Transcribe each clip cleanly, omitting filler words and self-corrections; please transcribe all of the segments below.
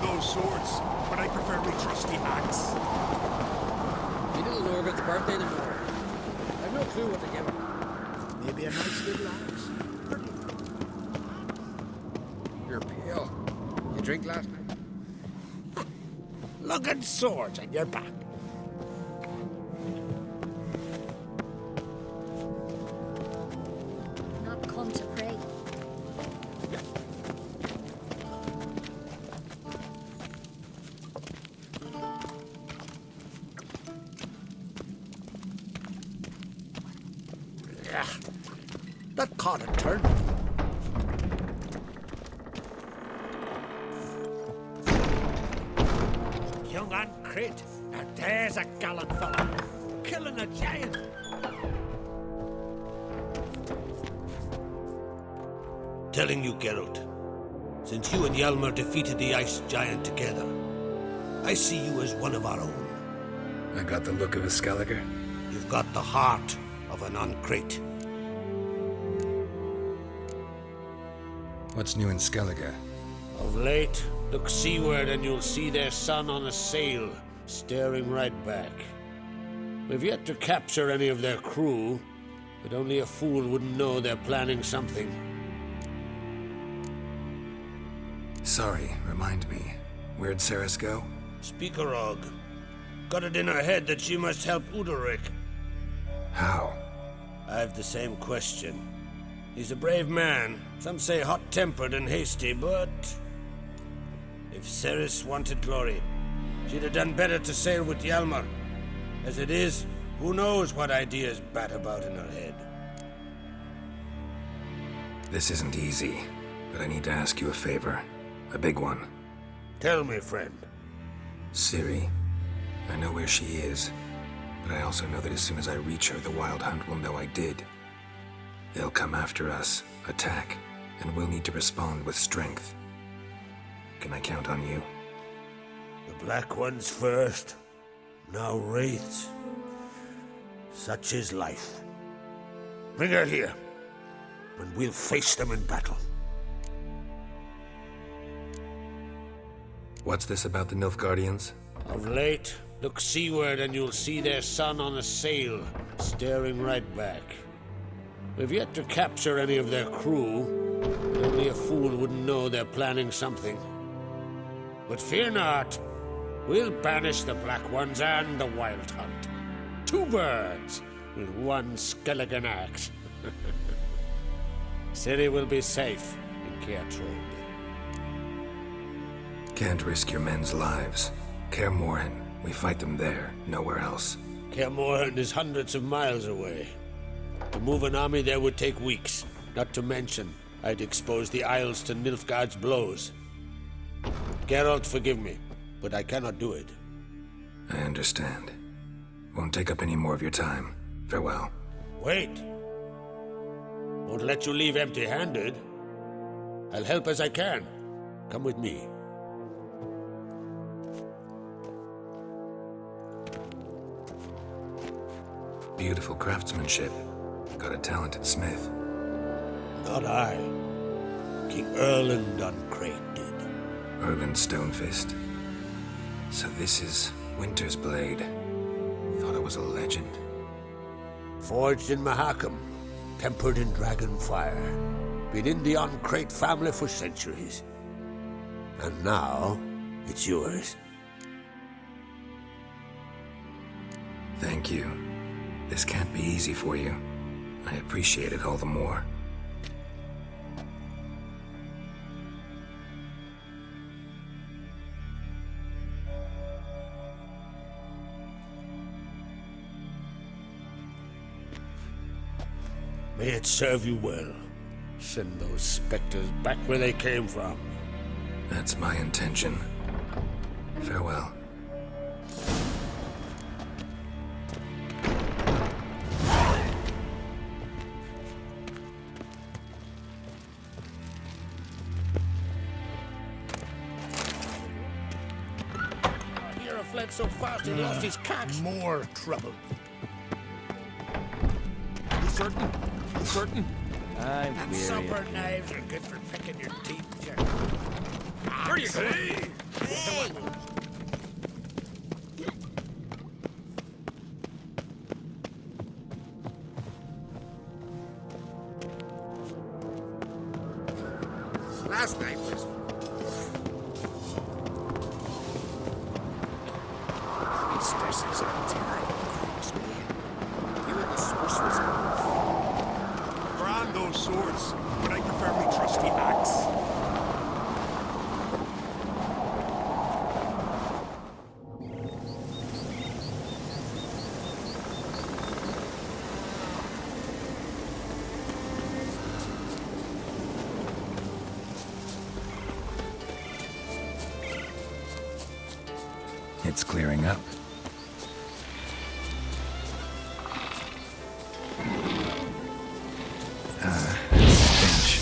those swords, but I prefer my trusty axe. My little Norgot's birthday tomorrow. I've no clue what to give him. Maybe a nice little axe. You're pale. You drink last night? Lugging swords on your back. Not come to pray. Yeah, that caught a turn. Young on Crete. Now there's a gallant fella. Killing a giant. Telling you, Geralt, since you and Hjalmar defeated the ice giant together, I see you as one of our own. I got the look of a Skelliger. You've got the heart of an Uncrate. What's new in Skellige? Of late, look seaward and you'll see their sun on a sail, staring right back. We've yet to capture any of their crew, but only a fool wouldn't know they're planning something. Sorry, remind me. Where'd Ceres go? Speakerog. Got it in her head that she must help Udalric. How? I have the same question. He's a brave man. Some say hot-tempered and hasty, but... if Ceres wanted glory, she'd have done better to sail with Hjalmar. As it is, who knows what ideas bat about in her head. This isn't easy, but I need to ask you a favor. A big one. Tell me, friend. Ciri, I know where she is, but I also know that as soon as I reach her, the Wild Hunt will know I did. They'll come after us, attack, and we'll need to respond with strength. Can I count on you? The Black Ones first, now Wraiths. Such is life. Bring her here, and we'll face them in battle. What's this about the Nilfgaardians? Of late, look seaward and you'll see their sun on a sail, staring right back. We've yet to capture any of their crew, but only a fool wouldn't know they're planning something. But fear not, we'll banish the Black Ones and the Wild Hunt. 2 birds with 1 skeleton axe. Ciri will be safe in Caertrode. Can't risk your men's lives. Kaer Morhen, we fight them there, nowhere else. Kaer Morhen is hundreds of miles away. To move an army there would take weeks. Not to mention, I'd expose the Isles to Nilfgaard's blows. Geralt, forgive me, but I cannot do it. I understand. Won't take up any more of your time. Farewell. Wait! Won't let you leave empty-handed. I'll help as I can. Come with me. Beautiful craftsmanship. Got a talented smith. Not I. King Erland Uncrate did. Erland Stonefist. So this is Winter's Blade. Thought it was a legend. Forged in Mahakam, tempered in dragon fire. Been in the Uncrate family for centuries. And now, it's yours. Thank you. This can't be easy for you. I appreciate it all the more. May it serve you well. Send those specters back where they came from. That's my intention. Farewell. Fled so fast he lost his cax. More trouble. You certain? You certain? I'm And weary. supper knives are good for picking your teeth, Jack. Where do you go? Last night was... Priestesses are terrible across me. You and the sorceress... Brand those swords, but I prefer my trusty axe. It's clearing up. Stench.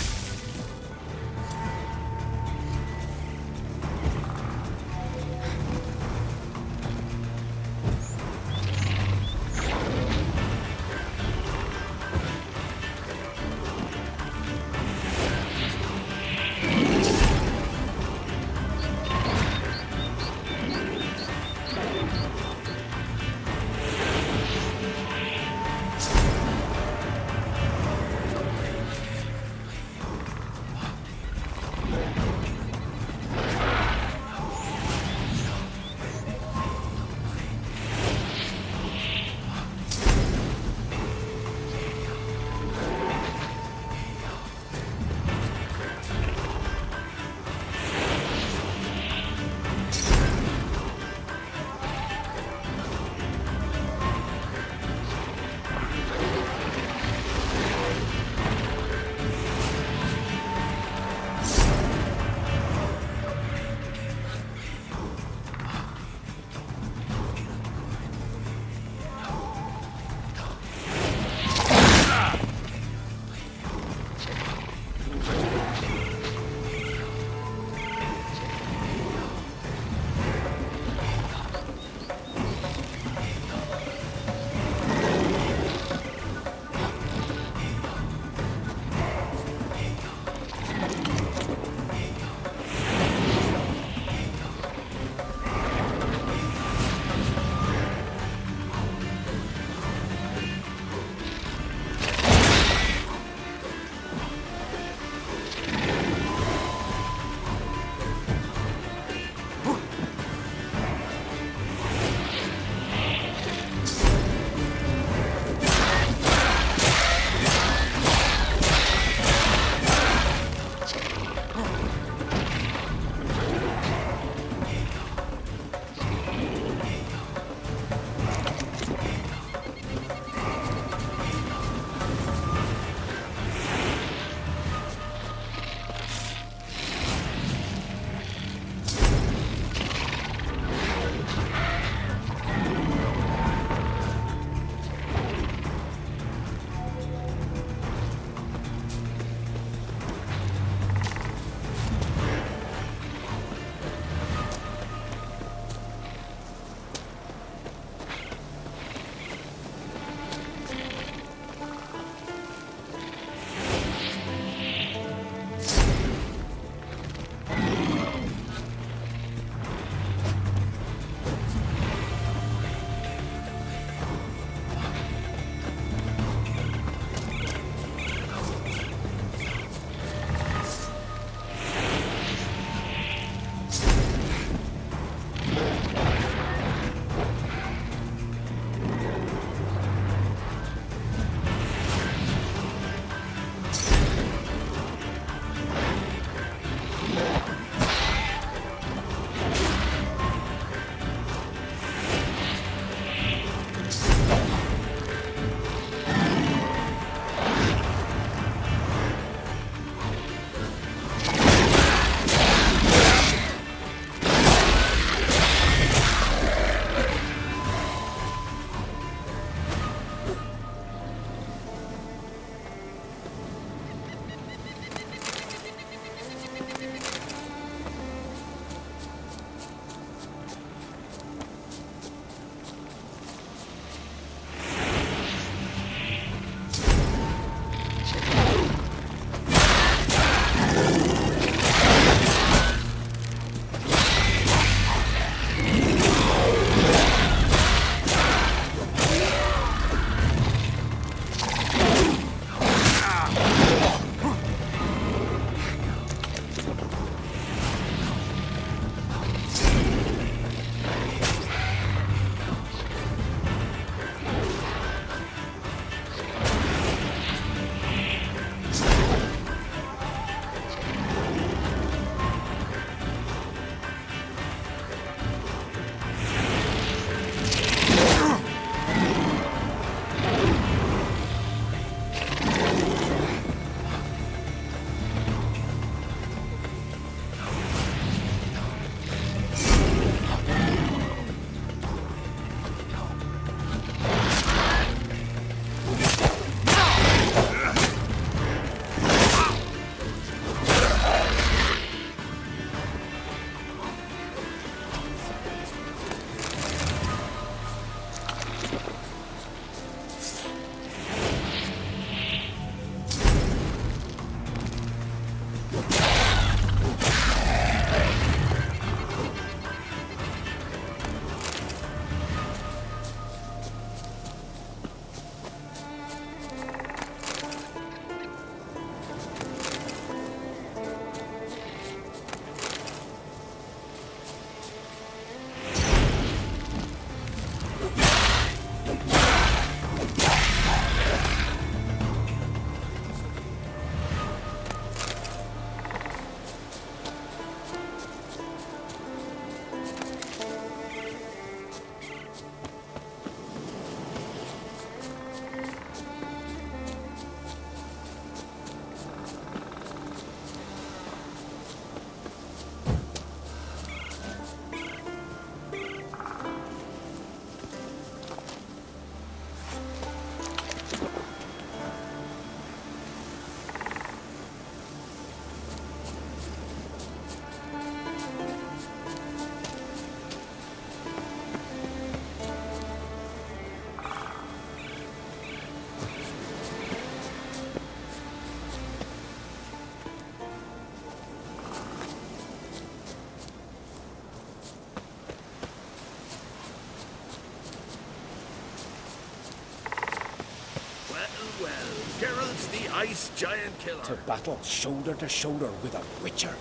this giant killer. To battle shoulder to shoulder with a witcher.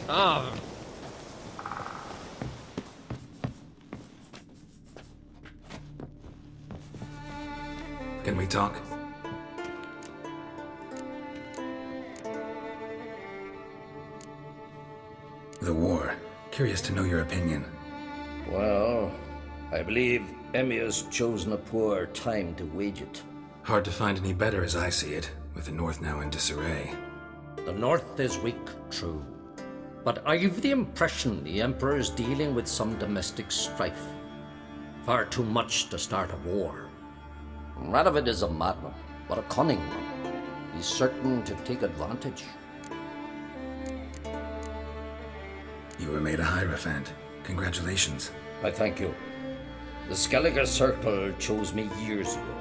Ah, Can we talk? The war. Curious to know your opinion. Well, I believe Emir's chosen a poor time to wage it. Hard to find any better as I see it, with the North now in disarray. The North is weak, true. But I've the impression the Emperor is dealing with some domestic strife. Far too much to start a war. Radovid is a madman, but a cunning one. He's certain to take advantage. You were made a Hierophant. Congratulations. I thank you. The Skelliger Circle chose me years ago,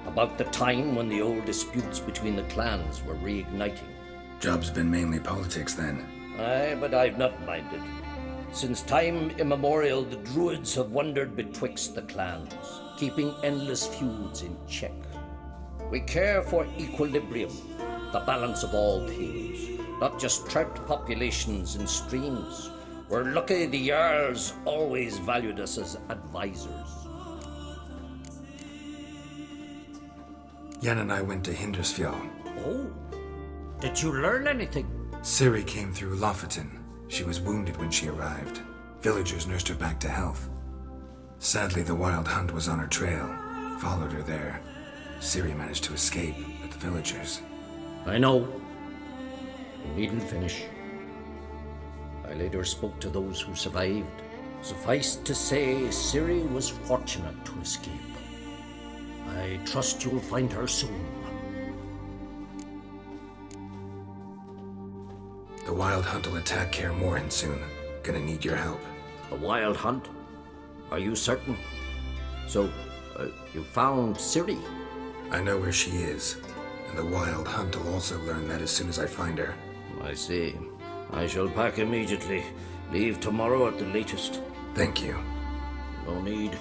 about the time when the old disputes between the clans were reigniting. Job's been mainly politics then. Aye, but I've not minded. Since time immemorial, the Druids have wandered betwixt the clans, keeping endless feuds in check. We care for equilibrium, the balance of all things, not just trout populations and streams. We're lucky the Jarls always valued us as advisors. Jan and I went to Hindersfjall. Oh, did you learn anything? Ciri came through Lofoten. She was wounded when she arrived. Villagers nursed her back to health. Sadly, the Wild Hunt was on her trail. Followed her there. Ciri managed to escape with the villagers. I know. You needn't finish. I later spoke to those who survived. Suffice to say, Ciri was fortunate to escape. I trust you'll find her soon. The Wild Hunt will attack Kaer Morhen soon. Gonna need your help. The Wild Hunt? Are you certain? So, you found Ciri? I know where she is. And the Wild Hunt will also learn that as soon as I find her. I see. I shall pack immediately. Leave tomorrow at the latest. Thank you. No need.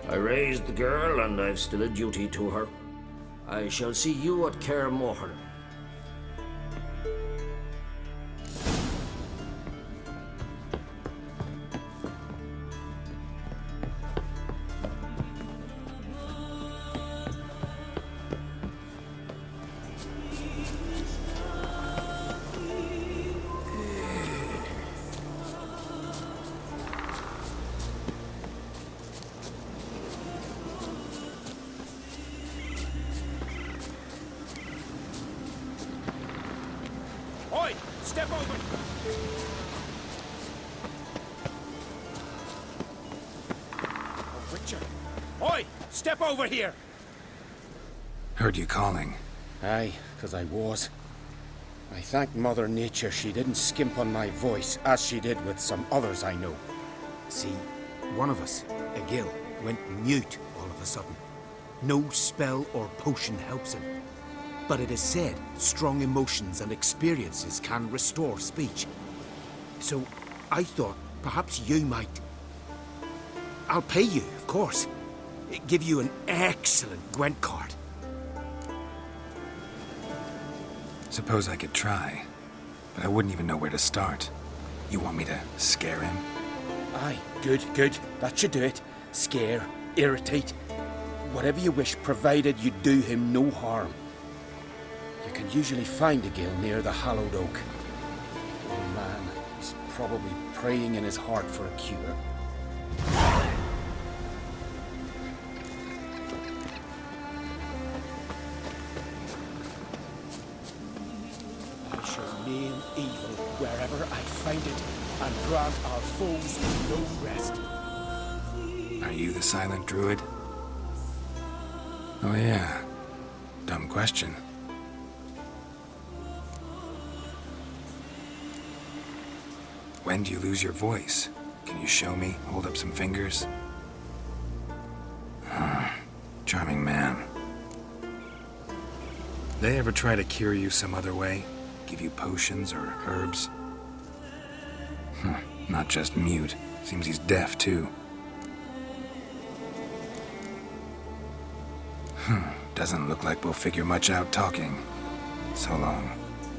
I raised the girl, and I've still a duty to her. I shall see you at Kaer Morhen. Oi! Step over! A witcher! Oi! Step over here! Heard you calling. Aye, 'cause I was. I thank Mother Nature she didn't skimp on my voice, as she did with some others I know. See, one of us, a Gil, went mute all of a sudden. No spell or potion helps him. But it is said strong emotions and experiences can restore speech. So I thought perhaps you might... I'll pay you, of course. Give you an excellent Gwent card. Suppose I could try. But I wouldn't even know where to start. You want me to scare him? Aye, good, good. That should do it. Scare, irritate, whatever you wish, provided you do him no harm. You can usually find a Gil near the Hallowed Oak. Oh man, he's probably praying in his heart for a cure. I shall name evil wherever I find it, and grant our foes no rest. Are you the silent druid? Oh yeah. Dumb question. When do you lose your voice? Can you show me? Hold up some fingers? Charming man. They ever try to cure you some other way? Give you potions or herbs? Not just mute. Seems he's deaf, too. Doesn't look like we'll figure much out talking. So long.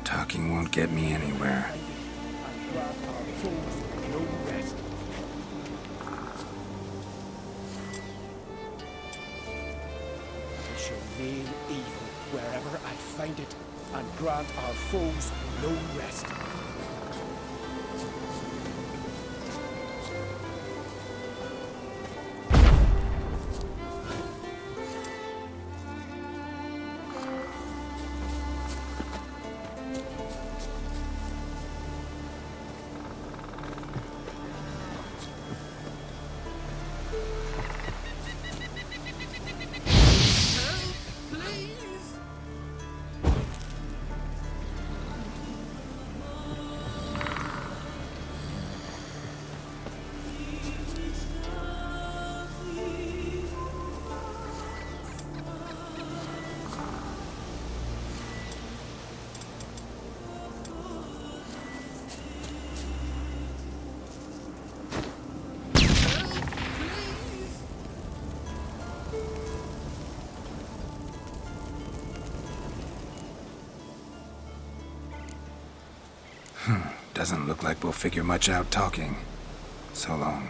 Talking won't get me anywhere. And grant our foes no rest. I shall maim evil wherever I find it, and grant our foes no rest. Doesn't look like we'll figure much out talking. So long.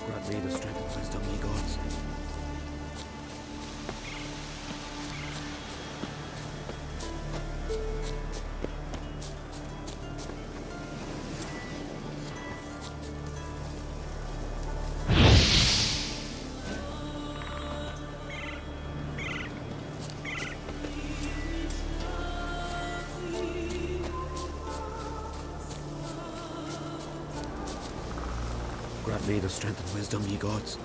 Grant me the strength and wisdom, ye gods. Grant me the strength and wisdom, ye gods.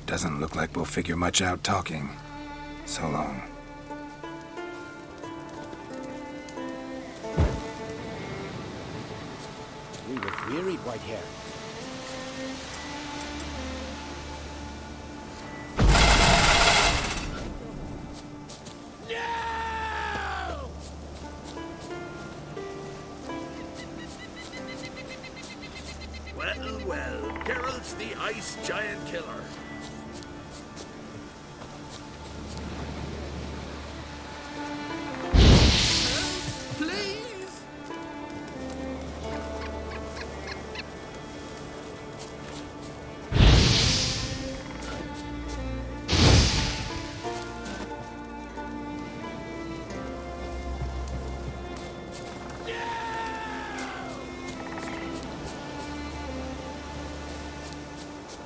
Doesn't look like we'll figure much out talking. So long. We were wearied, Whitehair. Well, well, Geralt It's the ice giant killer. Please!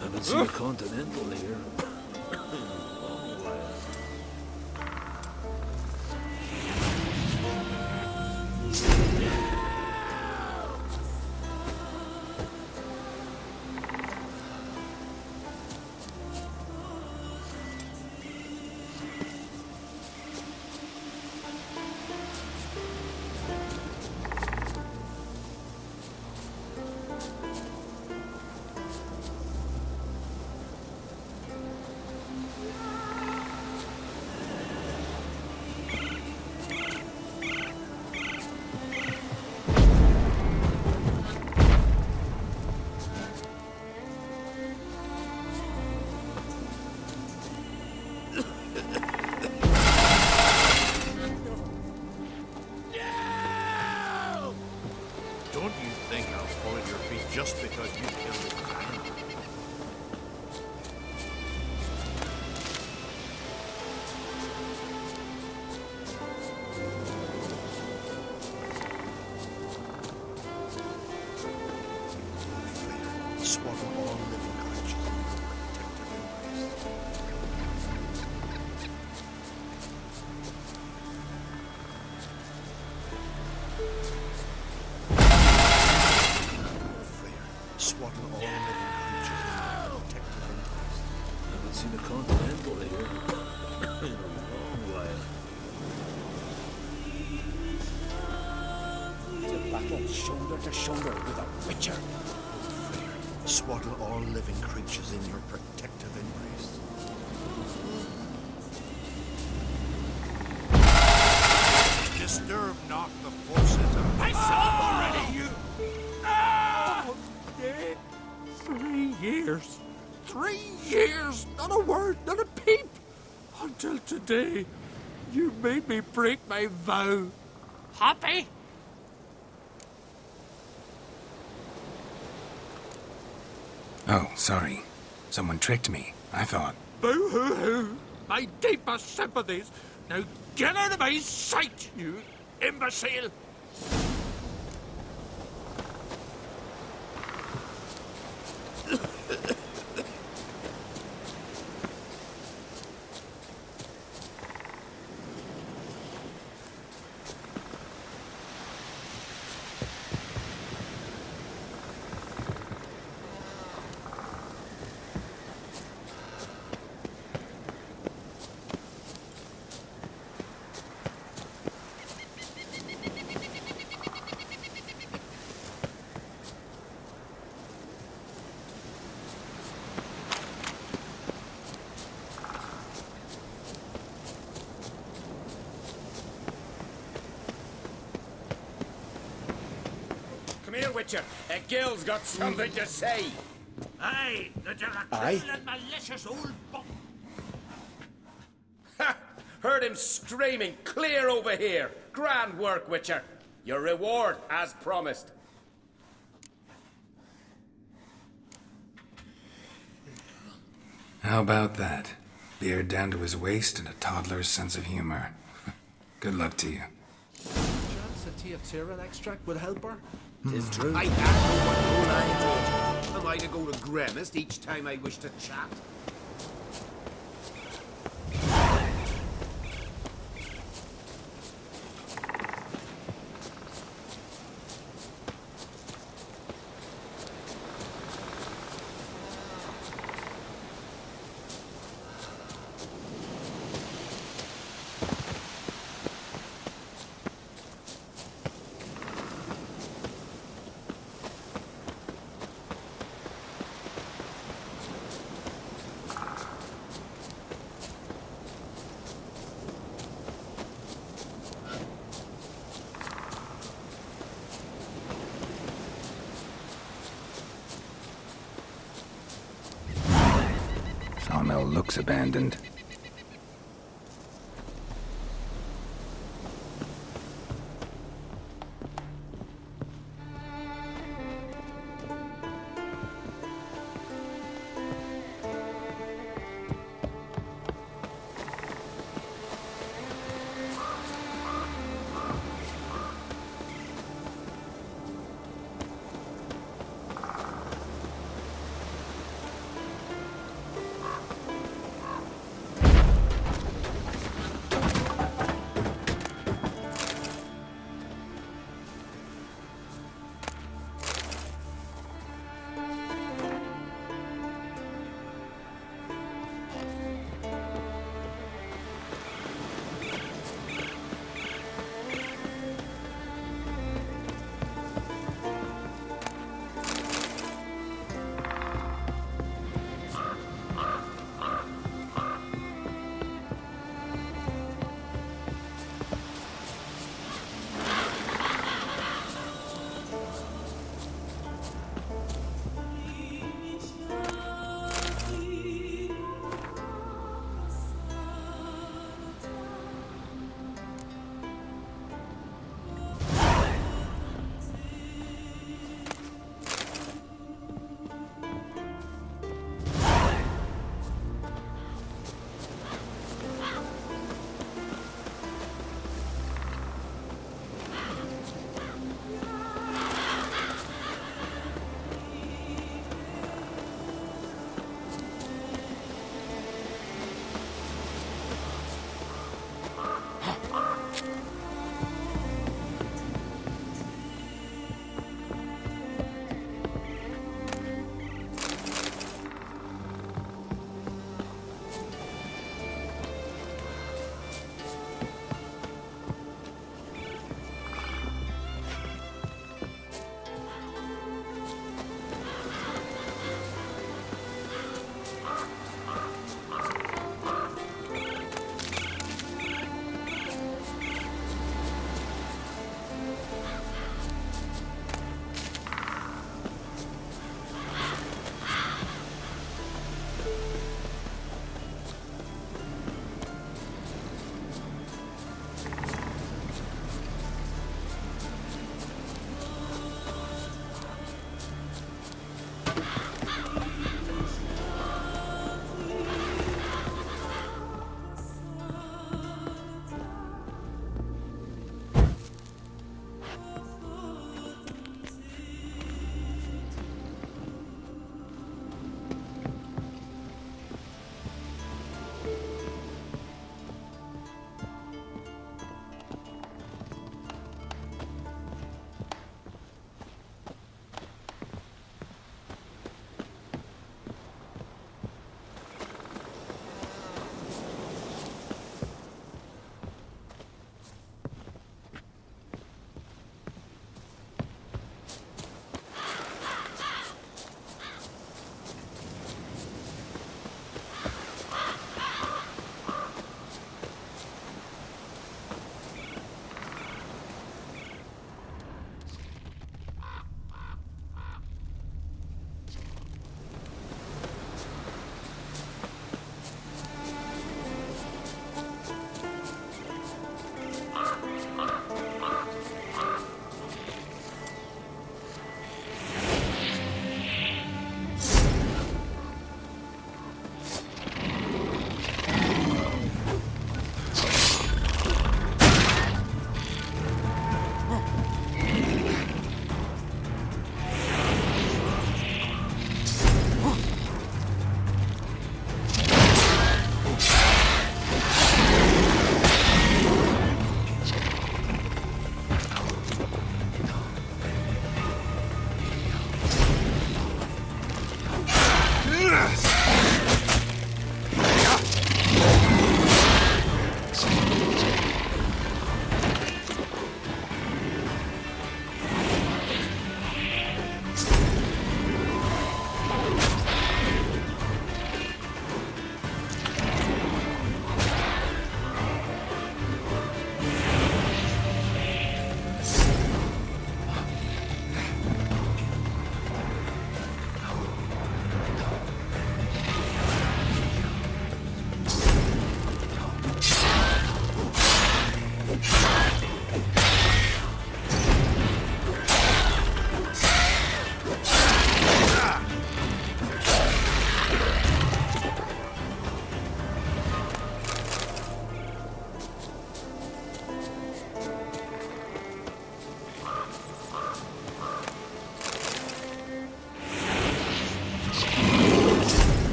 Haven't seen a Continental here. Don't you think I'll fall at your feet just because you killed a dragon? Swaddle all living creatures in your protective embrace. Swaddle all living creatures in your protective embrace. Haven't seen a Continental here in a long while. To battle shoulder to shoulder with a witcher. Swaddle all living creatures in your protective embrace. Disturb not the forces of myself already, you. Dead. 3 years. 3 years. Not a word, not a peep. Until today, you made me break my vow. Happy? Oh, sorry. Someone tricked me. I thought. Boo-hoo-hoo. My deepest sympathies. Now get out of my sight, you imbecile. Come here, Witcher. Gil's got something to say. Aye, the Aye? and malicious old buck. Ha! Heard him screaming. Clear over here. Grand work, Witcher. Your reward, as promised. How about that? Beard down to his waist and a toddler's sense of humor. Good luck to you. Chance a tea of Tyrian extract would help her? It's true. I don't know what role I take. Am I to go to Grimmist each time I wish to chat? well looks abandoned.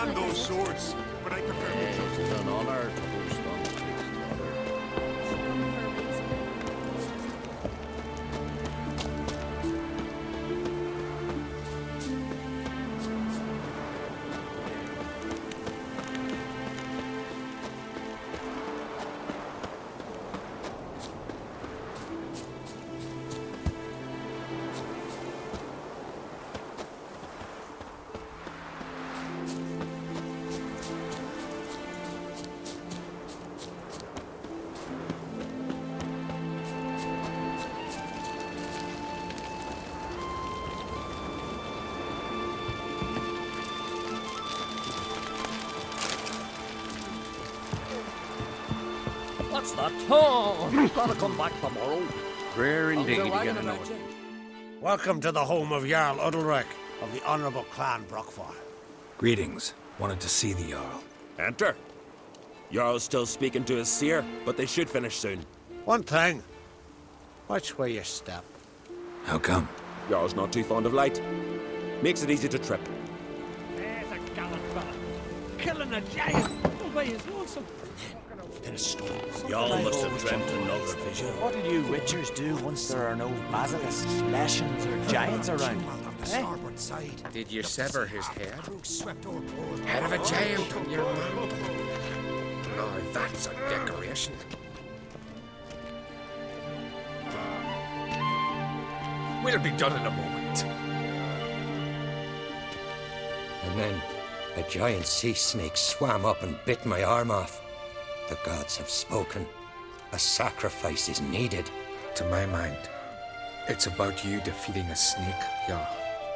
understand those swords, but I prefer the It's an honor to host on the king's daughter. What's that? Oh, gotta come back tomorrow. Rare indeed to Wagon get and another. engine. Welcome to the home of Jarl Udalrek of the Honourable Clan Brockfar. Greetings. Wanted to see the Jarl. Enter. Jarl's still speaking to his seer, but they should finish soon. One thing. Watch where you step. How come? Jarl's not too fond of light. Makes it easy to trip. There's a gallant fella. Killing a giant by his lonesome. In a storm. Y'all must have dreamt another vision. What'll you witchers do once there are no basilisks, lashings, or giants around? Did you sever his head? swept overboard. Head of a giant on your mount. No, that's a decoration. We'll be done in a moment. And then a giant sea snake swam up and bit my arm off. The gods have spoken. A sacrifice is needed. To my mind, it's about you defeating a snake, Jarl.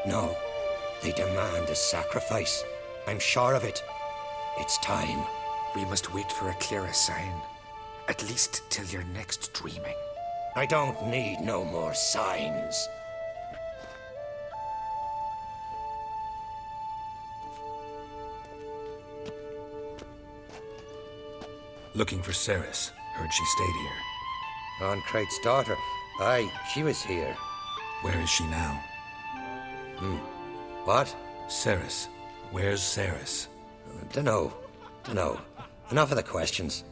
No, they demand a sacrifice. I'm sure of it. It's time. We must wait for a clearer sign. At least till your next dreaming. I don't need no more signs. Looking for Ceres. Heard she stayed here. Oncrate's daughter. Aye, she was here. Where is she now? What? Ceres. Where's Ceres? Dunno. Enough of the questions.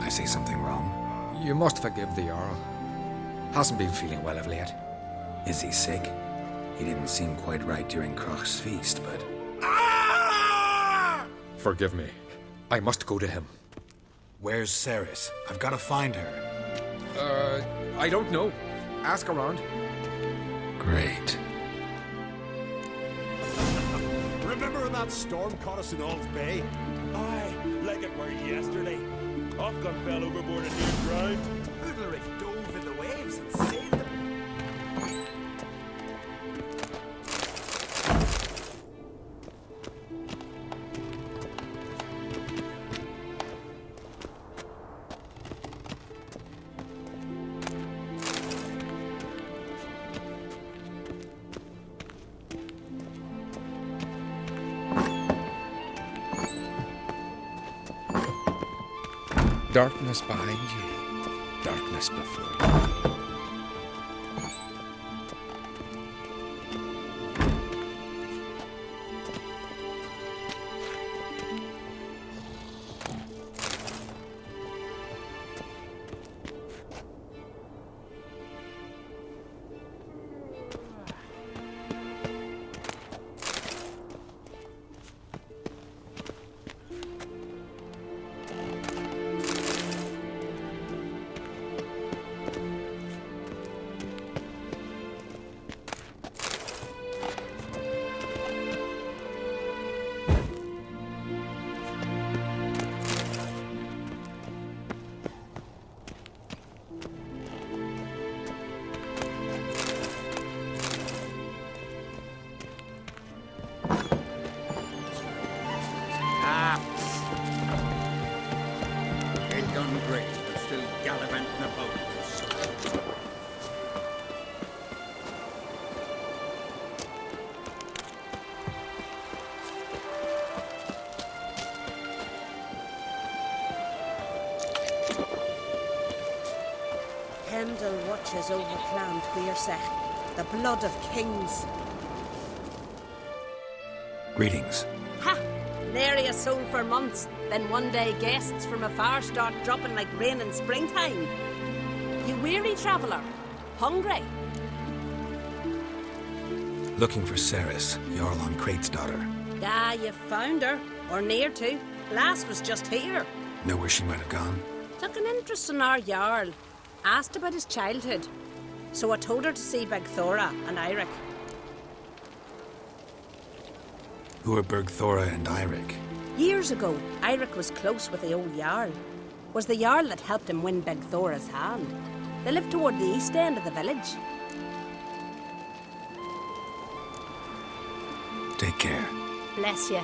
I say something wrong? You must forgive the Jarl. Hasn't been feeling well of late. Is he sick? He didn't seem quite right during Kroch's feast, but... Forgive me. I must go to him. Where's Ceres? I've got to find her. I don't know. Ask around. Great. Remember that storm caught us in All's Bay? Aye, like it were yesterday. Hofgun fell overboard and near drowned. Udalrich dove in the waves and saved them. Darkness behind you. Darkness before you. watches over Clan Tuirsech, the blood of kings. Greetings. Ha! Nary a soul for months, then one day guests from afar start dropping like rain in springtime. You weary traveller? Hungry? Looking for Ceres, Jarl on Crate's daughter. Ah, you found her. Or near to. Lass was just here. Know where she might have gone? Took an interest in our Jarl. Asked about his childhood. So I told her to see Begthora and Eirik. Who are Bergthora and Eirik? Years ago, Eirik was close with the old Jarl. Was the Jarl that helped him win Begthora's hand. They lived toward the east end of the village. Take care. Bless you.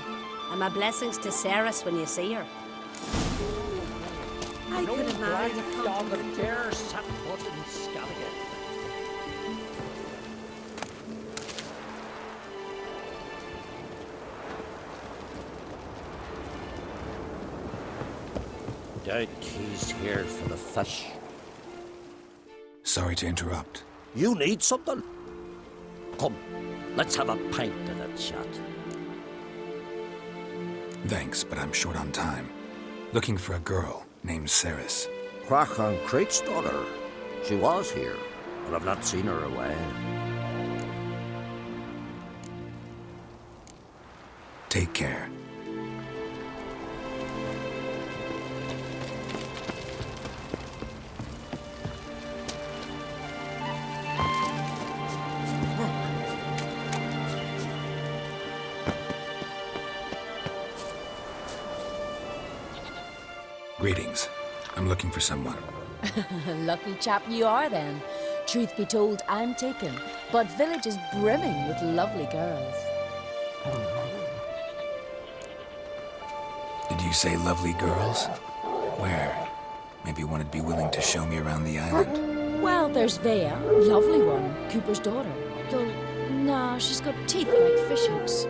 And my blessings to Ceres when you see her. I could have married a on the dare sat foot in Scalligan. Doubt he's here for the fish. Sorry to interrupt. You need something? Come, let's have a pint and a chat. Thanks, but I'm short on time. Looking for a girl named Ceres. Crach on Crate's daughter. She was here, but I've not seen her away. Take care. Greetings. I'm looking for someone. Lucky chap you are then. Truth be told, I'm taken, but village is brimming with lovely girls. Did you say lovely girls? Where? Maybe one would be willing to show me around the island. Well, there's Vea, lovely one, Cooper's daughter. Though, nah, she's got teeth like fish hooks.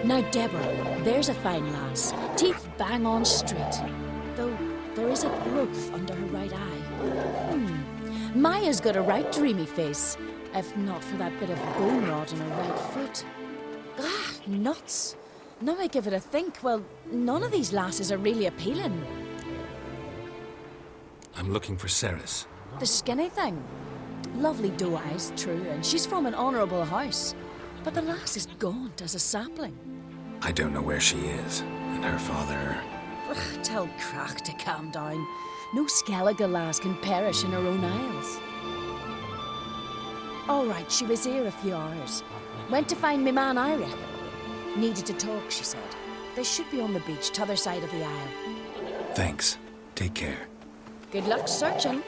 Now Deborah, there's a fine lass, teeth bang on straight. Though there is a growth under her right eye. Maya's got a right dreamy face, if not for that bit of bone rot in her right foot. Ah, nuts. Now I give it a think, well, none of these lasses are really appealing. I'm looking for Ceres. The skinny thing. Lovely doe eyes, true, and she's from an honourable house. But the lass is gaunt as a sapling. I don't know where she is, and her father... Ugh, tell Crach to calm down. No Skellige lass can perish in her own isles. All right, she was here a few hours. Went to find me man Eirik. Needed to talk, she said. They should be on the beach, t'other side of the isle. Thanks. Take care. Good luck searching.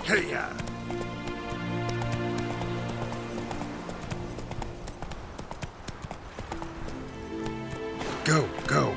Hey-ya! Go, go.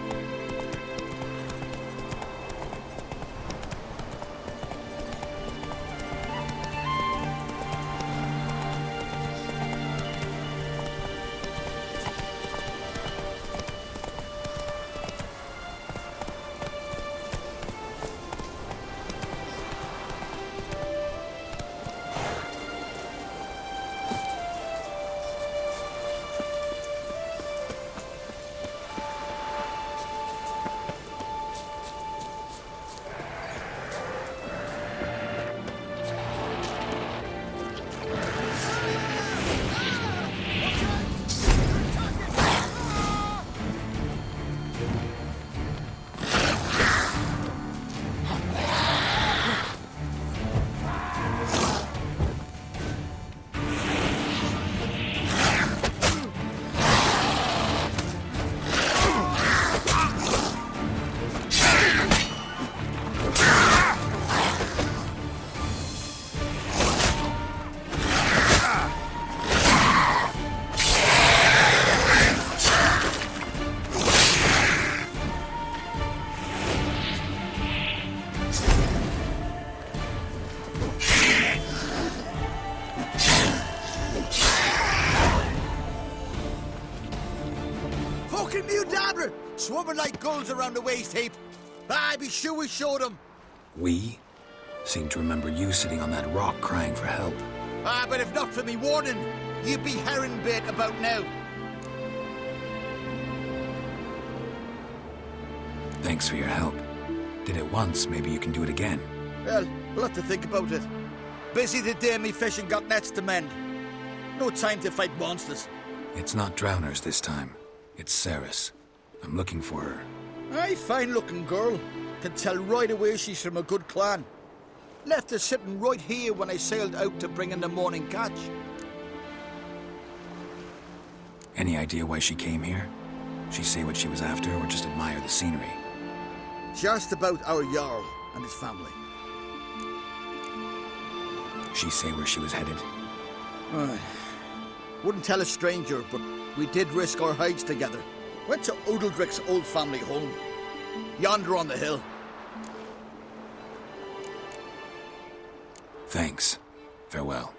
swarming like gulls around the waist heap. Ah, be sure we showed them. We? Seem to remember you sitting on that rock crying for help. Ah, but if not for me warning, you'd be herring bait about now. Thanks for your help. Did it once, maybe you can do it again. Well, we'll have to think about it. Busy today, me fishing got nets to mend. No time to fight monsters. It's not drowners this time. It's Ceres. I'm looking for her. Aye, fine-looking girl. Can tell right away she's from a good clan. Left her sitting right here when I sailed out to bring in the morning catch. Any idea why she came here? She say what she was after or just admire the scenery? She asked about our Jarl and his family. She say where she was headed? Wouldn't tell a stranger, but we did risk our hides together. Went to Odeldrick's old family home. Yonder on the hill. Thanks. Farewell.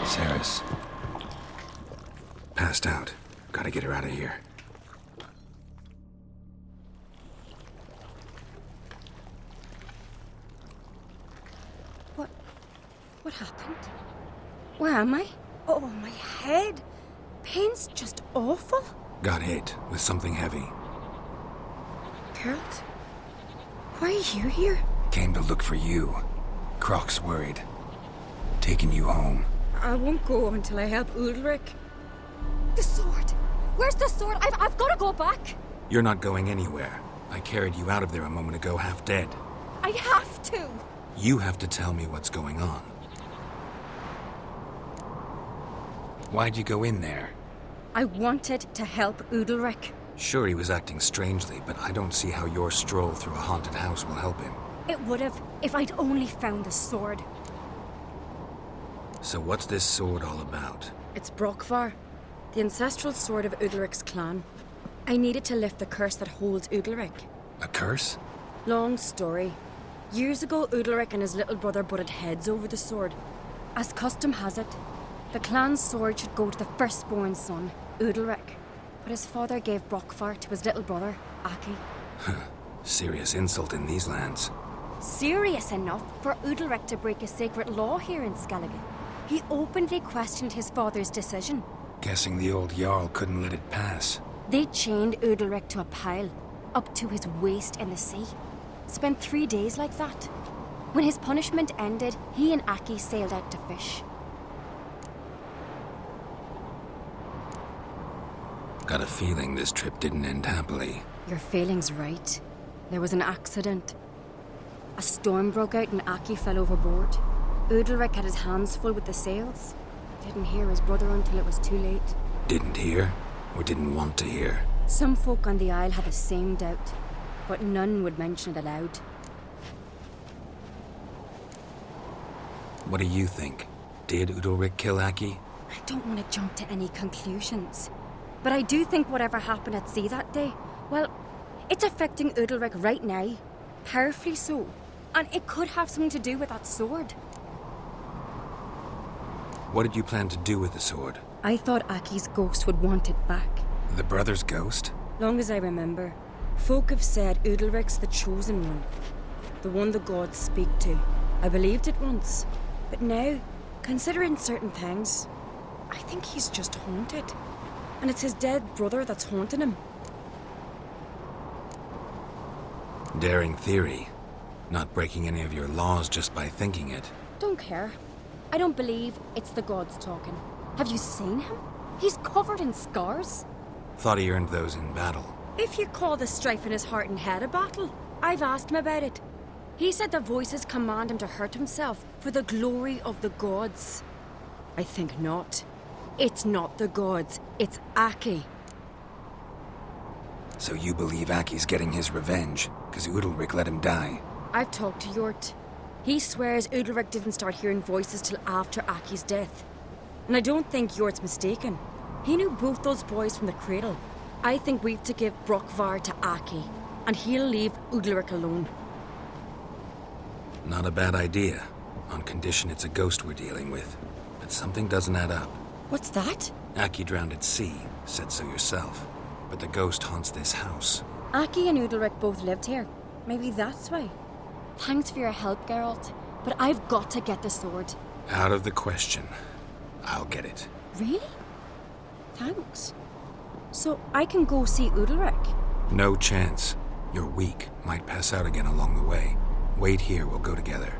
Ceres. Passed out. Gotta get her out of here. What happened? Where am I? Oh, my head. Pain's just awful. Got hit with something heavy. Geralt? Why are you here? Came to look for you. Croc's worried. Taking you home. I won't go until I help Ulrich. The sword! Where's the sword? I've got to go back! You're not going anywhere. I carried you out of there a moment ago half dead. I have to! You have to tell me what's going on. Why'd you go in there? I wanted to help Ulrich. Sure, he was acting strangely, but I don't see how your stroll through a haunted house will help him. It would have if I'd only found the sword. So what's this sword all about? It's Brokvar, the ancestral sword of Udalric's clan. I needed to lift the curse that holds Udalric. A curse? Long story. Years ago, Udalric and his little brother butted heads over the sword. As custom has it, the clan's sword should go to the firstborn son, Udalric. But his father gave Brokvar to his little brother, Aki. Serious insult in these lands. Serious enough for Udalric to break a sacred law here in Skellige. He openly questioned his father's decision. Guessing the old Jarl couldn't let it pass. They chained Udalric to a pile, up to his waist in the sea. Spent 3 days like that. When his punishment ended, he and Aki sailed out to fish. Got a feeling this trip didn't end happily. Your feeling's right. There was an accident. A storm broke out and Aki fell overboard. Udalric had his hands full with the sails. Didn't hear his brother until it was too late. Didn't hear? Or didn't want to hear? Some folk on the Isle had the same doubt, but none would mention it aloud. What do you think? Did Udalric kill Aki? I don't want to jump to any conclusions. But I do think whatever happened at sea that day, well, it's affecting Udalric right now. Powerfully so. And it could have something to do with that sword. What did you plan to do with the sword? I thought Aki's ghost would want it back. The brother's ghost? Long as I remember, folk have said Udalric's the chosen one. The one the gods speak to. I believed it once. But now, considering certain things, I think he's just haunted. And it's his dead brother that's haunting him. Daring theory. Not breaking any of your laws just by thinking it. Don't care. I don't believe it's the gods talking. Have you seen him? He's covered in scars. Thought he earned those in battle. If you call the strife in his heart and head a battle, I've asked him about it. He said the voices command him to hurt himself for the glory of the gods. I think not. It's not the gods, it's Aki. So you believe Aki's getting his revenge, because Udalric let him die? I've talked to Yort. He swears Udalric didn't start hearing voices till after Aki's death. And I don't think Yort's mistaken. He knew both those boys from the cradle. I think we've to give Brokvar to Aki, and he'll leave Udalric alone. Not a bad idea, on condition it's a ghost we're dealing with. But something doesn't add up. What's that? Aki drowned at sea, said so yourself. But the ghost haunts this house. Aki and Udalric both lived here. Maybe that's why. Thanks for your help, Geralt. But I've got to get the sword. Out of the question. I'll get it. Really? Thanks. So I can go see Udalric? No chance. You're weak. Might pass out again along the way. Wait here, we'll go together.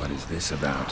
What is this about?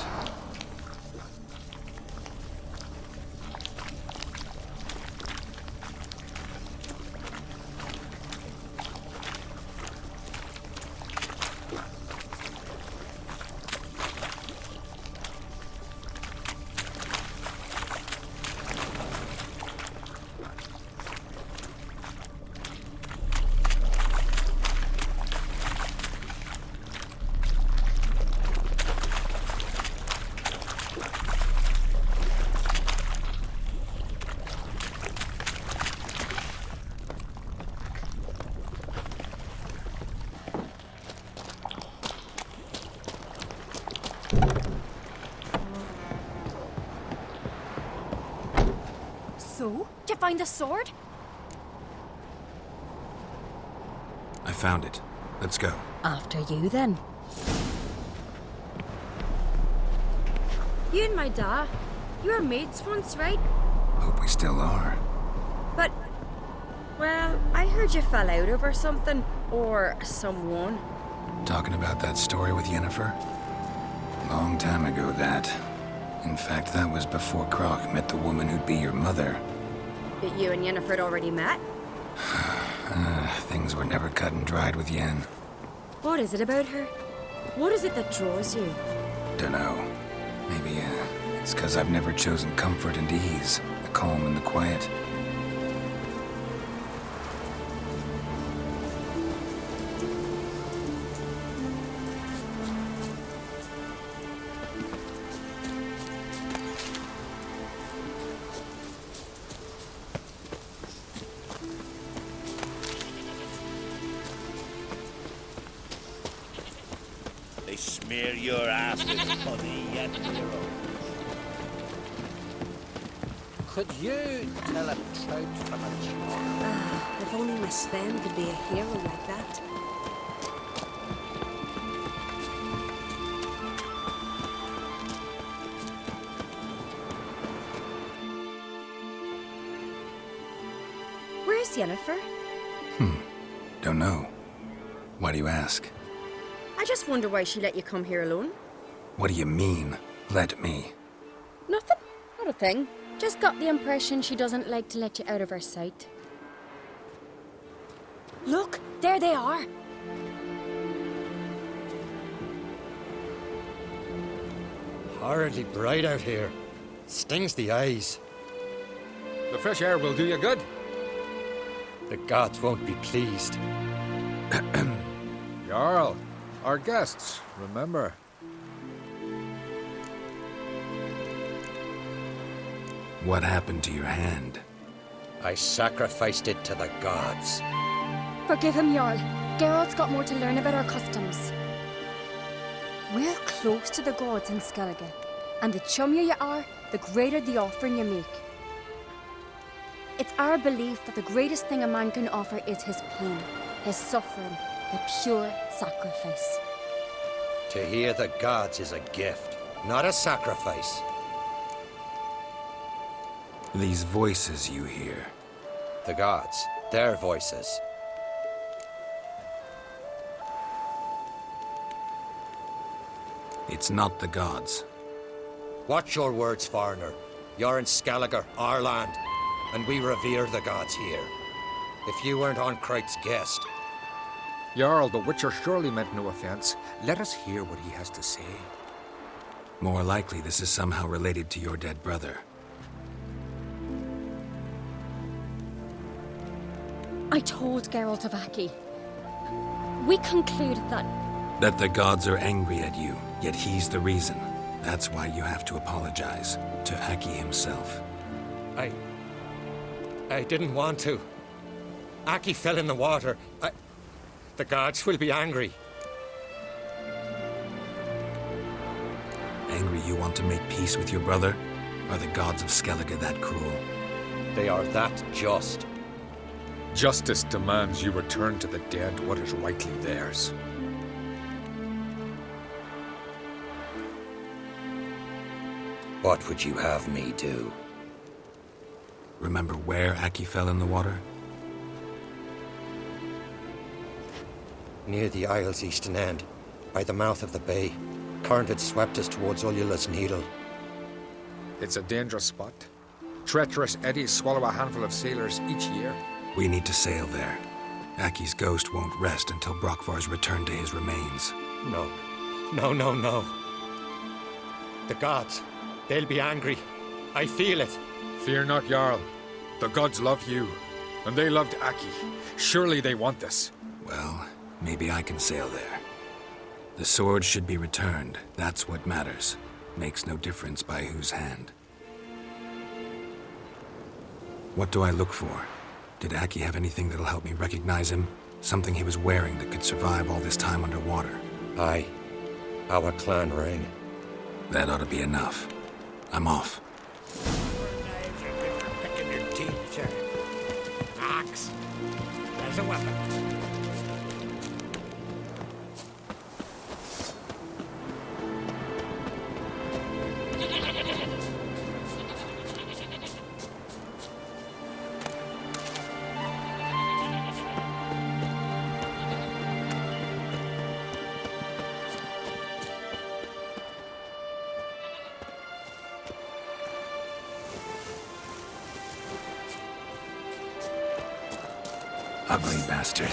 So, did you find the sword? I found it. Let's go. After you, then. You and my dad, you were mates once, right? Hope we still are. But, well, I heard you fell out over something, or someone. Talking about that story with Yennefer? Long time ago, that. In fact, that was before Croc met the woman who'd be your mother. But you and Yennefer had already met? Things were never cut and dried with Yen. What is it about her? What is it that draws you? Dunno. Maybe, it's 'cause I've never chosen comfort and ease, the calm and the quiet. They smear your ass with honey yet, hero. Could you tell a trout from a char? If only my Sven could be a hero like that. Where's Yennefer? Don't know. Why do you ask? I just wonder why she let you come here alone. What do you mean, let me? Nothing. Not a thing. Just got the impression she doesn't like to let you out of her sight. Look, there they are. Horridly bright out here. Stings the eyes. The fresh air will do you good. The gods won't be pleased. Jarl, our guests, remember. What happened to your hand? I sacrificed it to the gods. Forgive him, Jarl. Geralt's got more to learn about our customs. We're close to the gods in Skellige, and the chummier you are, the greater the offering you make. It's our belief that the greatest thing a man can offer is his pain, his suffering, the pure sacrifice. To hear the gods is a gift, not a sacrifice. These voices you hear. The gods, their voices. It's not the gods. Watch your words, foreigner. You're in Skellige, our land, and we revere the gods here. If you weren't on Kright's guest. Jarl, the Witcher surely meant no offense. Let us hear what he has to say. More likely this is somehow related to your dead brother. I told Geralt of Aki. We concluded that the gods are angry at you, yet he's the reason. That's why you have to apologize to Aki himself. I didn't want to. Aki fell in the water. The gods will be angry. Angry you want to make peace with your brother? Are the gods of Skellige that cruel? They are that just. Justice demands you return to the dead what is rightly theirs. What would you have me do? Remember where Aki fell in the water? Near the Isle's eastern end, by the mouth of the bay, current had swept us towards Ullula's Needle. It's a dangerous spot. Treacherous eddies swallow a handful of sailors each year. We need to sail there. Aki's ghost won't rest until Brokvar's returned to his remains. No. No, no, no. The gods, they'll be angry. I feel it. Fear not, Jarl. The gods love you, and they loved Aki. Surely they want this. Well, maybe I can sail there. The sword should be returned. That's what matters. Makes no difference by whose hand. What do I look for? Did Aki have anything that'll help me recognize him? Something he was wearing that could survive all this time underwater? Aye. Our clan ring. That ought to be enough. I'm off. Knives are good for picking your teeth, sir. Axe. There's a weapon. Ugly bastard.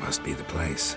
Must be the place.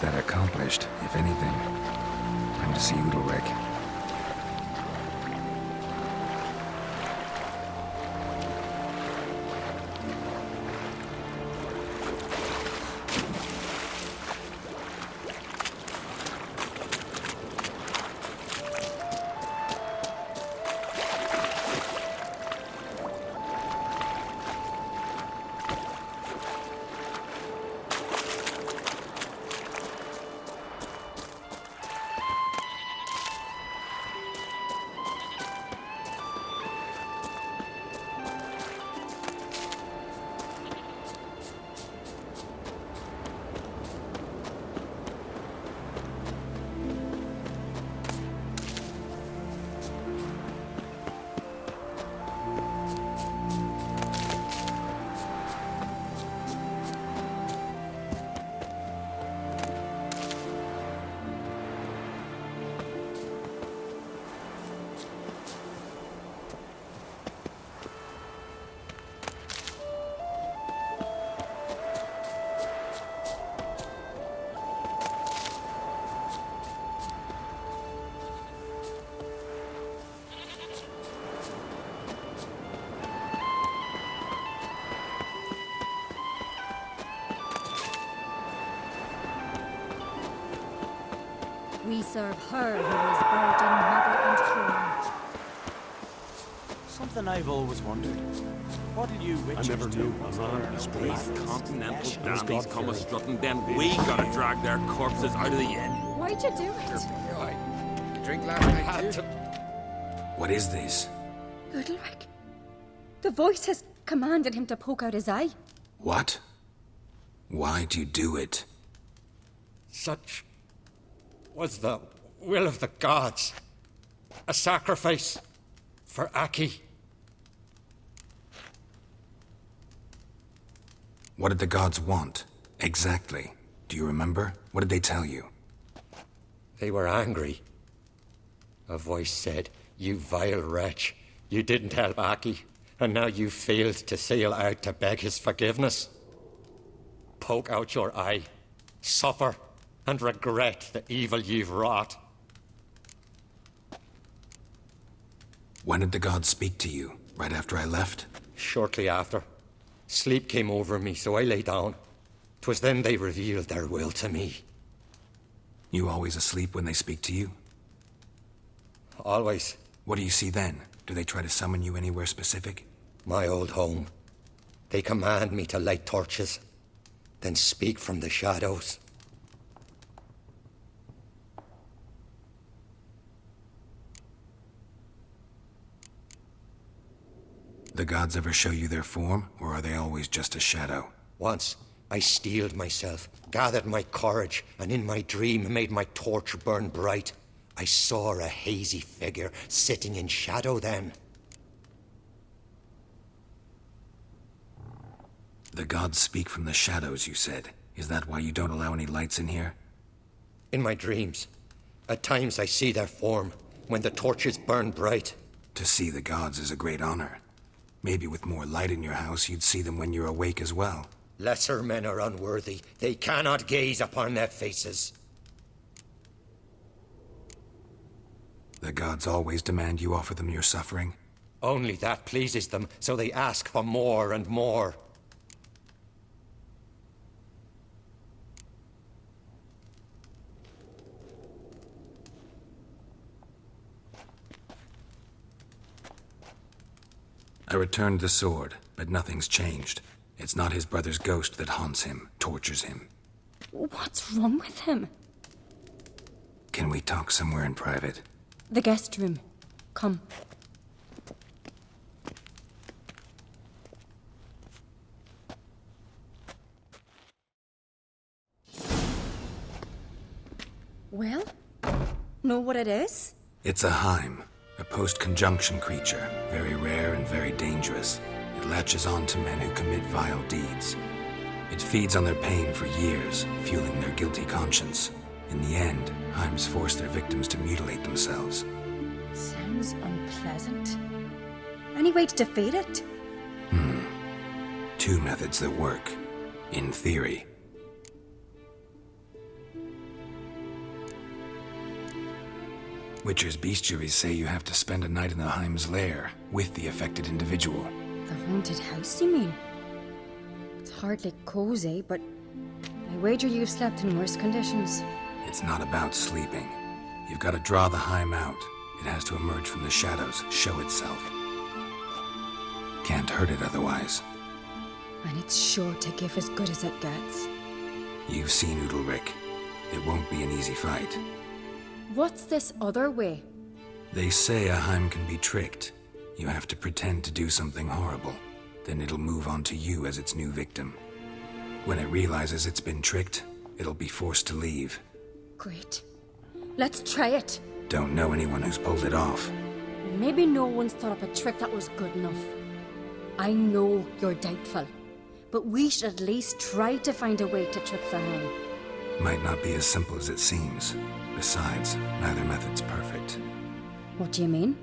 that accomplished, if anything. Time to see Udalric. We serve her who is virgin, mother, and queen. Something I've always wondered. What did you witches I never do? knew a man disgraced. Continental dandies come a strutting, then we gotta drag their corpses out of the inn. Why'd you do it? You drink last night too? What is this? Udalric. The voice has commanded him to poke out his eye. What? Why'd you do it? Such was the will of the gods. A sacrifice for Aki. What did the gods want? Exactly. Do you remember? What did they tell you? They were angry. A voice said, "You vile wretch, you didn't help Aki, and now you failed to sail out to beg his forgiveness. Poke out your eye, suffer, and regret the evil you've wrought." When did the gods speak to you? Right after I left? Shortly after. Sleep came over me, so I lay down. 'Twas then they revealed their will to me. You always asleep when they speak to you? Always. What do you see then? Do they try to summon you anywhere specific? My old home. They command me to light torches, then speak from the shadows. The gods ever show you their form, or are they always just a shadow? Once, I steeled myself, gathered my courage, and in my dream made my torch burn bright. I saw a hazy figure sitting in shadow then. The gods speak from the shadows, you said. Is that why you don't allow any lights in here? In my dreams. At times I see their form, when the torches burn bright. To see the gods is a great honor. Maybe with more light in your house, you'd see them when you're awake as well. Lesser men are unworthy. They cannot gaze upon their faces. The gods always demand you offer them your suffering? Only that pleases them, so they ask for more and more. I returned the sword, but nothing's changed. It's not his brother's ghost that haunts him, tortures him. What's wrong with him? Can we talk somewhere in private? The guest room. Come. Well, know what it is? It's a Heim, a post-conjunction creature, very rare and very dangerous. It latches on to men who commit vile deeds. It feeds on their pain for years, fueling their guilty conscience. In the end, Heims force their victims to mutilate themselves. Sounds unpleasant. Any way to defeat it? Two methods that work. In theory. Witcher's bestiaries say you have to spend a night in the Heim's lair with the affected individual. The haunted house, you mean? It's hardly cozy, but I wager you've slept in worse conditions. It's not about sleeping. You've got to draw the Heim out. It has to emerge from the shadows, show itself. Can't hurt it otherwise. And it's sure to give as good as it gets. You've seen Udalric. It won't be an easy fight. What's this other way? They say a Heim can be tricked. You have to pretend to do something horrible. Then it'll move on to you as its new victim. When it realizes it's been tricked, it'll be forced to leave. Great. Let's try it. Don't know anyone who's pulled it off. Maybe no one's thought up a trick that was good enough. I know you're doubtful, but we should at least try to find a way to trick the Heim. Might not be as simple as it seems. Besides, neither method's perfect. What do you mean?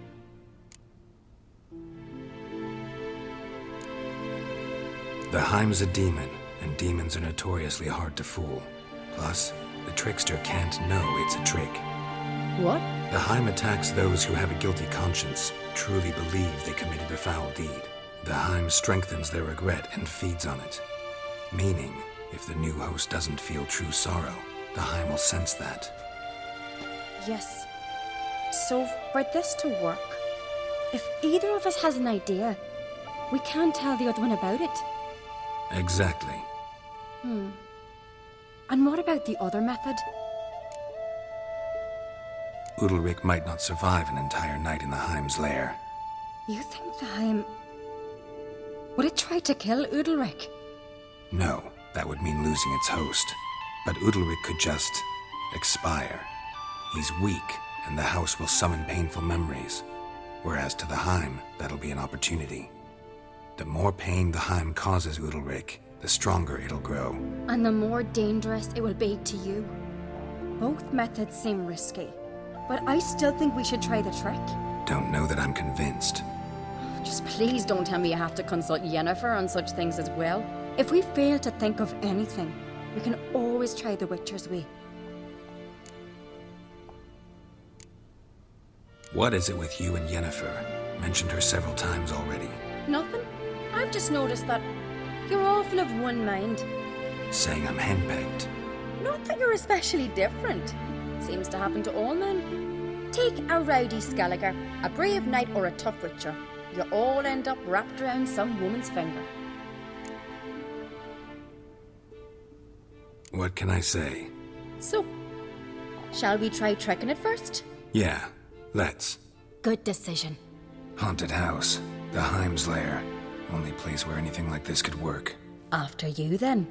The Heim's a demon, and demons are notoriously hard to fool. Plus, the trickster can't know it's a trick. What? The Heim attacks those who have a guilty conscience, truly believe they committed a foul deed. The Heim strengthens their regret and feeds on it. Meaning, if the new host doesn't feel true sorrow, the Heim will sense that. Yes. So, for this to work, if either of us has an idea, we can't tell the other one about it. Exactly. And what about the other method? Udalric might not survive an entire night in the Heim's lair. You think the Heim... Would it try to kill Udalric? No, that would mean losing its host. But Udalric could just... expire. He's weak, and the house will summon painful memories. Whereas to the Heim, that'll be an opportunity. The more pain the Heim causes Udalric, the stronger it'll grow. And the more dangerous it will be to you. Both methods seem risky, but I still think we should try the trick. Don't know that I'm convinced. Just please don't tell me you have to consult Yennefer on such things as well. If we fail to think of anything, we can always try the Witcher's way. What is it with you and Yennefer? Mentioned her several times already. Nothing. I've just noticed that you're often of one mind. Saying I'm henpecked. Not that you're especially different. Seems to happen to all men. Take a rowdy Skelliger, a brave knight or a tough witcher. You all end up wrapped around some woman's finger. What can I say? So, shall we try tricking it first? Yeah, let's. Good decision. Haunted house. The Heim's lair. Only place where anything like this could work. After you, then.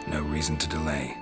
No reason to delay.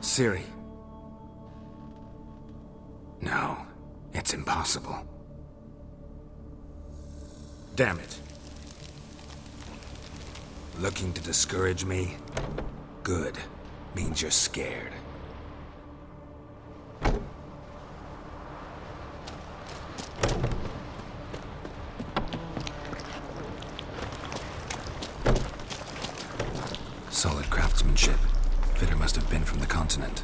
Ciri. No, it's impossible. Damn it. Looking to discourage me? Good. Means you're scared. Solid craftsmanship. Fitter must have been from the continent.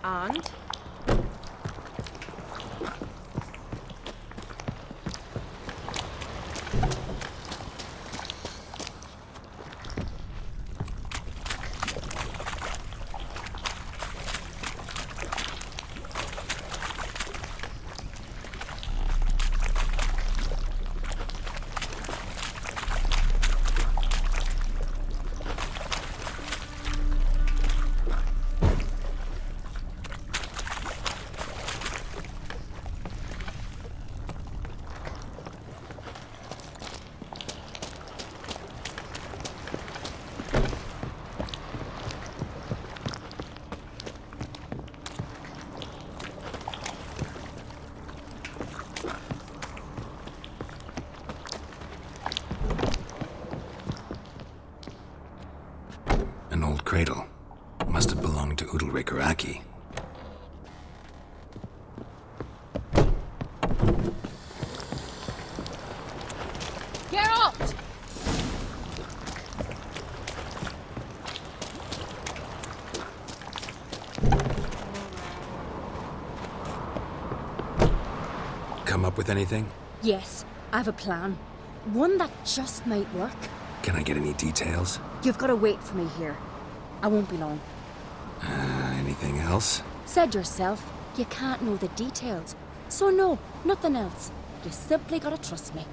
And? An old cradle. Must have belonged to Udalric or Aki. Geralt! Come up with anything? Yes, I have a plan. One that just might work. Can I get any details? You've got to wait for me here. I won't be long. Anything else? Said yourself, you can't know the details. So no, nothing else. You simply gotta trust me.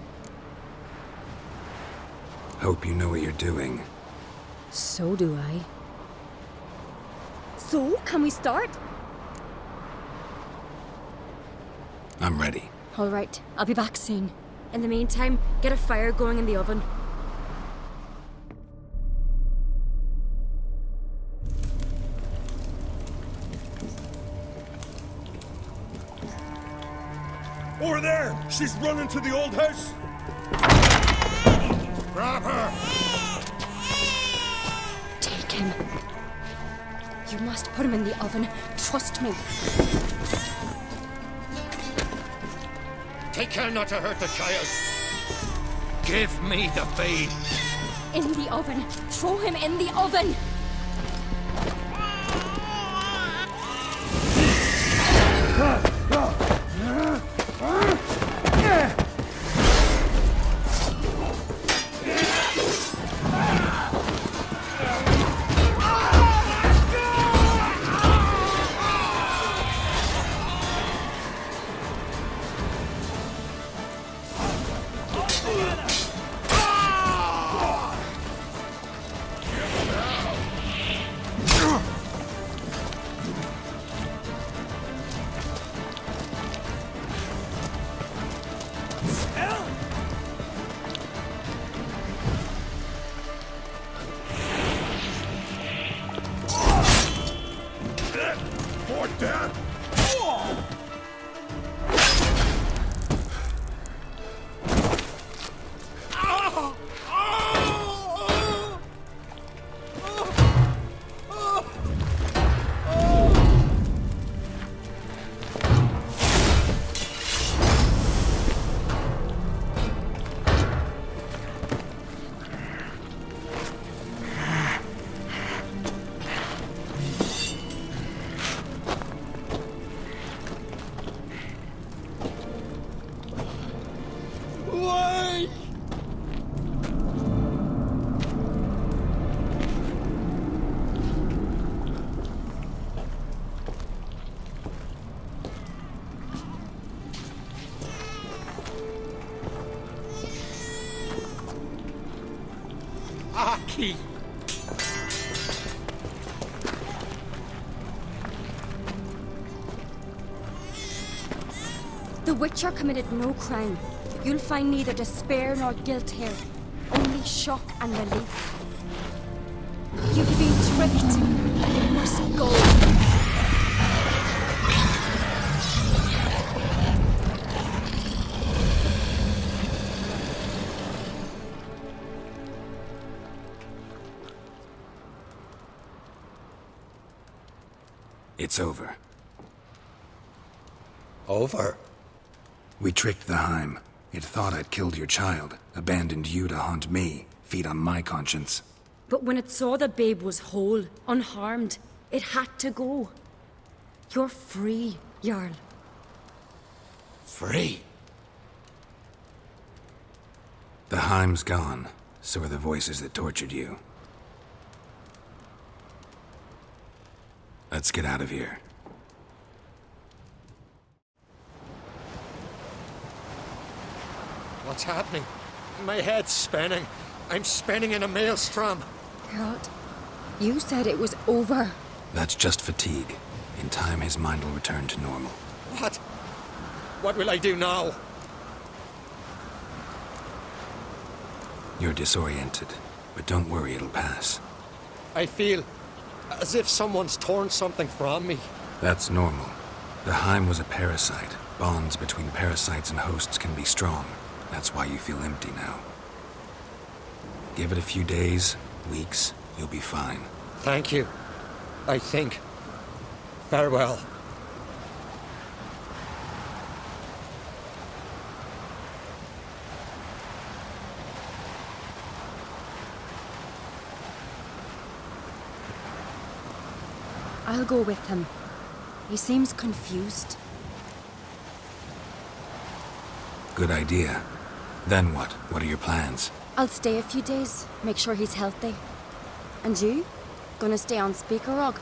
Hope you know what you're doing. So do I. So, can we start? I'm ready. All right, I'll be back soon. In the meantime, get a fire going in the oven. Over there! She's running to the old house! Grab her! Take him. You must put him in the oven. Trust me. Take care not to hurt the child. Give me the babe. In the oven. Throw him in the oven. Poor Dad! Aki! The Witcher committed no crime. You'll find neither despair nor guilt here. Only shock and relief. You right. You must go. It's over. Over? We tricked the Heim. It thought I'd killed your child, abandoned you to haunt me, feed on my conscience. But when it saw the babe was whole, unharmed, it had to go. You're free, Jarl. Free? The Heim's gone, so are the voices that tortured you. Let's get out of here. What's happening? My head's spinning. I'm spinning in a maelstrom. Geralt, you said it was over. That's just fatigue. In time, his mind will return to normal. What? What will I do now? You're disoriented, but don't worry, it'll pass. I feel as if someone's torn something from me. That's normal. The Heim was a parasite. Bonds between parasites and hosts can be strong. That's why you feel empty now. Give it a few days, weeks, you'll be fine. Thank you. I think. Farewell. I'll go with him. He seems confused. Good idea. Then what? What are your plans? I'll stay a few days, make sure he's healthy. And you? Gonna stay on Speaker Rog?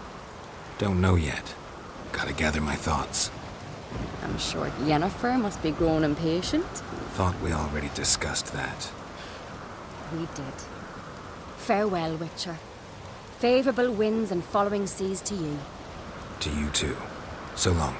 Don't know yet. Gotta gather my thoughts. I'm sure Yennefer must be growing impatient. Thought we already discussed that. We did. Farewell, Witcher. Favourable winds and following seas to you. To you too. So long.